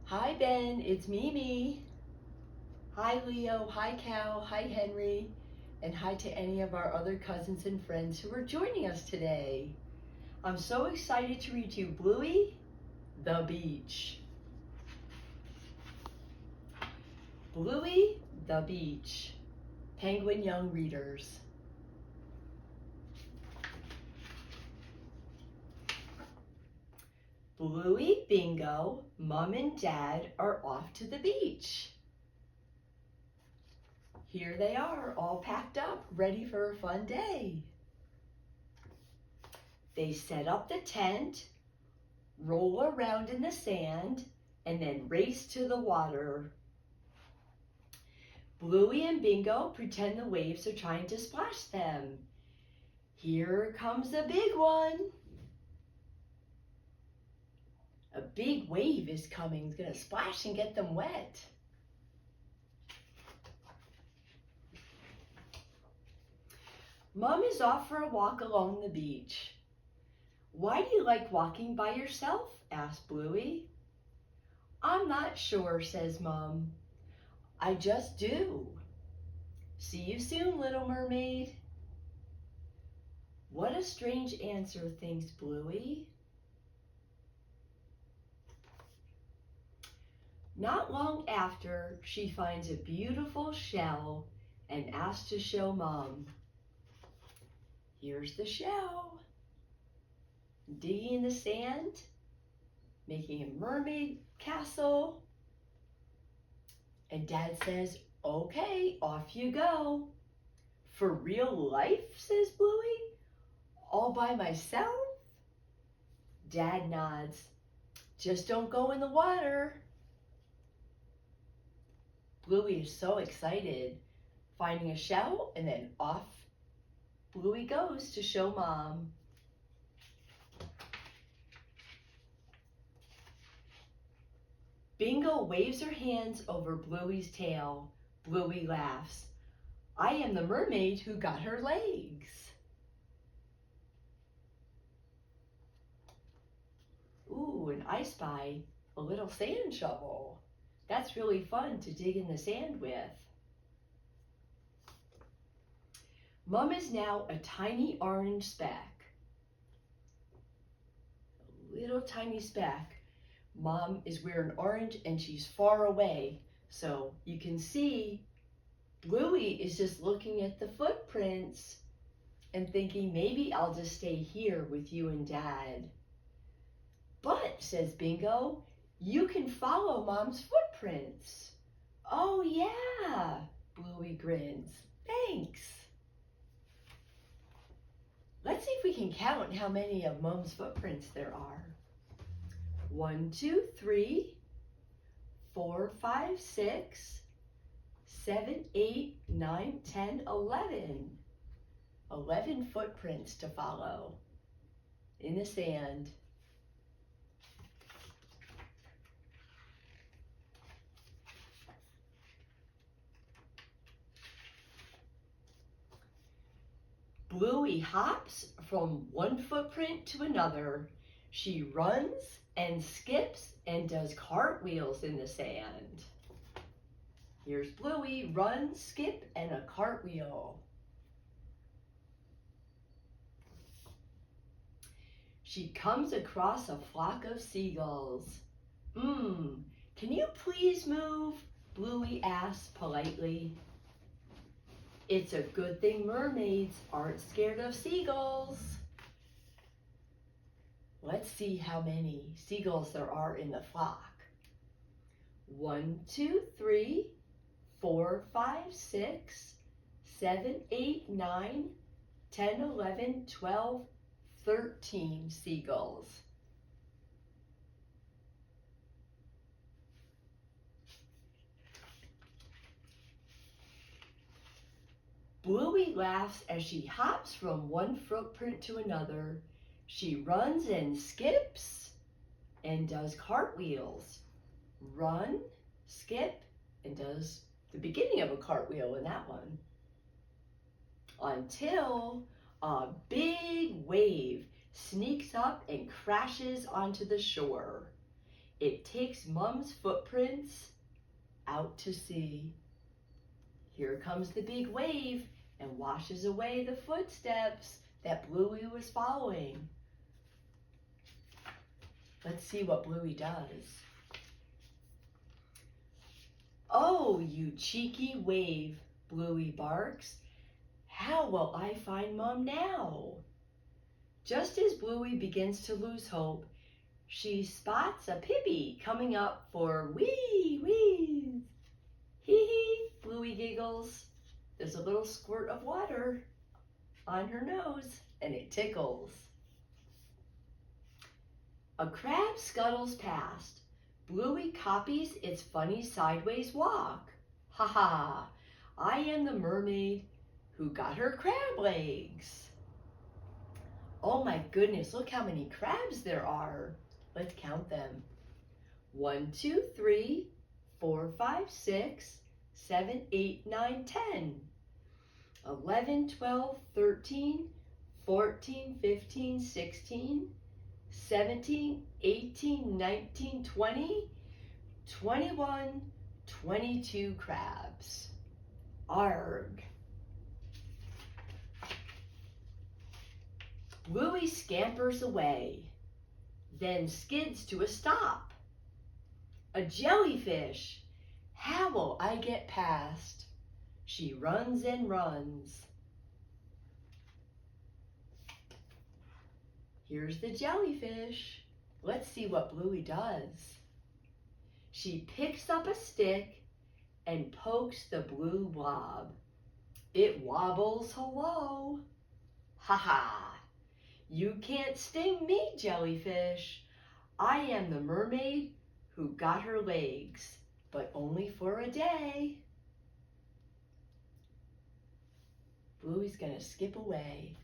Hi Ben, it's Mimi. Hi Leo, hi Cal, hi Henry, and hi to any of our other cousins and friends who are joining us today. I'm so excited to read you Bluey The Beach. Bluey the Beach, Penguin Young Readers. Bluey, Bingo, Mom and Dad are off to the beach. Here they are, all packed up, ready for a fun day. They set up the tent, roll around in the sand, and then race to the water. Bluey and Bingo pretend the waves are trying to splash them. Here comes a big one. A big wave is coming. It's going to splash and get them wet. Mom is off for a walk along the beach. Why do you like walking by yourself? Asked Bluey. I'm not sure, says Mom. I just do. See you soon, little mermaid. What a strange answer, thinks Bluey. Not long after, she finds a beautiful shell and asks to show Mom. Here's the shell. Digging in the sand, making a mermaid castle. And Dad says, okay, off you go. For real life, says Bluey? All by myself? Dad nods. Just don't go in the water. Bluey is so excited, finding a shell, and then off Bluey goes to show Mom. Bingo waves her hands over Bluey's tail. Bluey laughs. I am the mermaid who got her legs. Ooh, and I spy a little sand shovel. That's really fun to dig in the sand with. Mom is now a tiny orange speck. A little tiny speck. Mom is wearing orange and she's far away. So you can see Bluey is just looking at the footprints and thinking, maybe I'll just stay here with you and Dad. But, says Bingo, you can follow Mom's footprints. Oh yeah, Bluey grins. Thanks. Let's see if we can count how many of Mom's footprints there are. 1, 2, 3, 4, 5, 6, 7, 8, 9, 10, 11. 11 footprints to follow in the sand. Bluey hops from one footprint to another. She runs and skips and does cartwheels in the sand. Here's Bluey, run, skip, and a cartwheel. She comes across a flock of seagulls. Can you please move? Bluey asks politely. It's a good thing mermaids aren't scared of seagulls. Let's see how many seagulls there are in the flock. 1, 2, 3, 4, 5, 6, 7, 8, 9, 10, 11, 12, 13 seagulls. Bluey laughs as she hops from one footprint to another. She runs and skips and does cartwheels. Run, skip, and does the beginning of a cartwheel in that one. Until a big wave sneaks up and crashes onto the shore. It takes Mom's footprints out to sea. Here comes the big wave and washes away the footsteps that Bluey was following. Let's see what Bluey does. "Oh, you cheeky wave," Bluey barks. "How will I find Mom now?" Just as Bluey begins to lose hope, she spots a Pippi coming up for wee wee. Hee hee, Bluey giggles. There's a little squirt of water on her nose and it tickles. A crab scuttles past. Bluey copies its funny sideways walk. Ha ha, I am the mermaid who got her crab legs. Oh my goodness, look how many crabs there are. Let's count them. 1, 2, 3, 4, 5, 6, 7, 8, 9, 10. 11, 12, 13, 14, 15, 16, 17, 18, 19, 20, 21, 22 crabs. Arg. Bluey scampers away, then skids to a stop. A jellyfish! How will I get past? She runs and runs. Here's the jellyfish. Let's see what Bluey does. She picks up a stick and pokes the blue blob. It wobbles hello. Ha ha! You can't sting me, jellyfish. I am the mermaid who got her legs, but only for a day. Bluey's gonna skip away.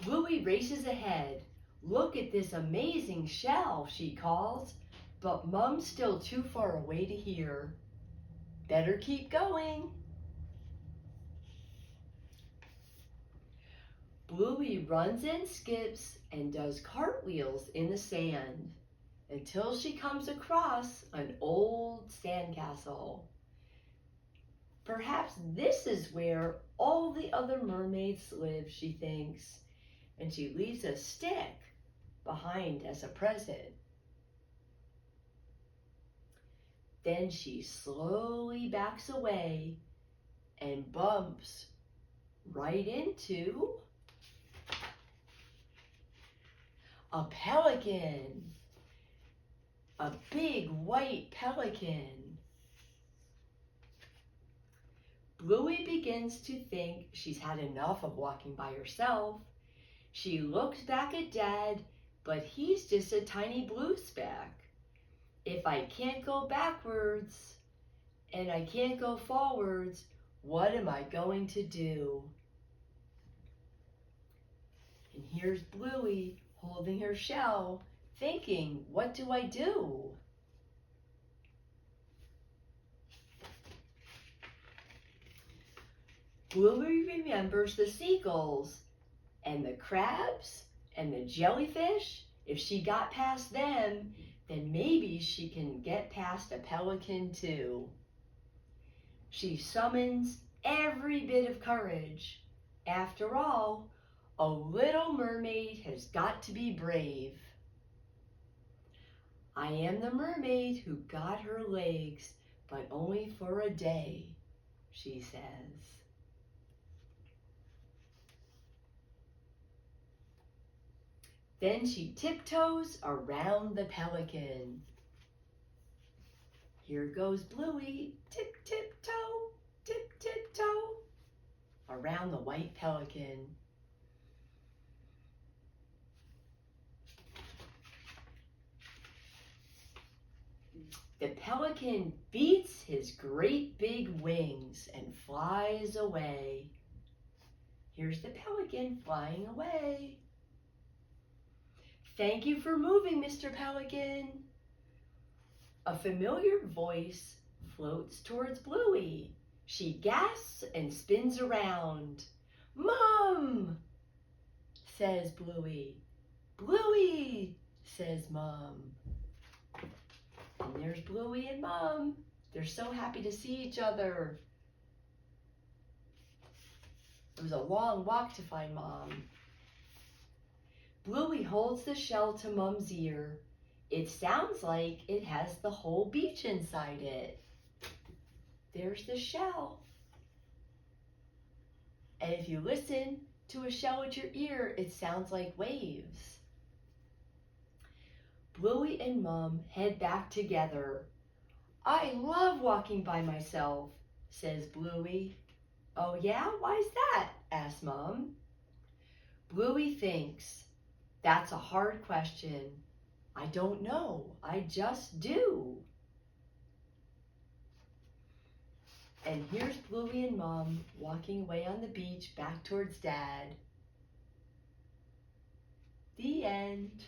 Bluey races ahead. Look at this amazing shell, she calls, but Mom's still too far away to hear. Better keep going. Bluey runs and skips and does cartwheels in the sand until she comes across an old sandcastle. Perhaps this is where all the other mermaids live, she thinks, and she leaves a stick behind as a present. Then she slowly backs away and bumps right into a pelican, a big white pelican. Bluey begins to think she's had enough of walking by herself. She looks back at Dad, but he's just a tiny blue speck. If I can't go backwards and I can't go forwards, what am I going to do? And here's Bluey holding her shell, thinking, what do I do? Bluey remembers the seagulls and the crabs and the jellyfish. If she got past them, then maybe she can get past a pelican too. She summons every bit of courage. After all, a little mermaid has got to be brave. I am the mermaid who got her legs, but only for a day, she says. Then she tiptoes around the pelican. Here goes Bluey, tip, tiptoe, around the white pelican. The pelican beats his great big wings and flies away. Here's the pelican flying away. Thank you for moving, Mr. Pelican. A familiar voice floats towards Bluey. She gasps and spins around. Mom! says Bluey. Bluey, says Mom. And there's Bluey and Mom. They're so happy to see each other. It was a long walk to find Mom. Bluey holds the shell to Mom's ear. It sounds like it has the whole beach inside it. There's the shell. And if you listen to a shell with your ear, it sounds like waves. Bluey and Mom head back together. I love walking by myself, says Bluey. Oh yeah, why's that? asks Mom. Bluey thinks, that's a hard question. I don't know, I just do. And here's Bluey and Mom walking away on the beach back towards Dad. The end.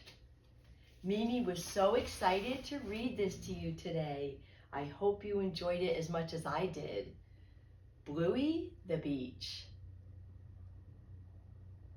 Mimi was so excited to read this to you today. I hope you enjoyed it as much as I did. Bluey the Beach.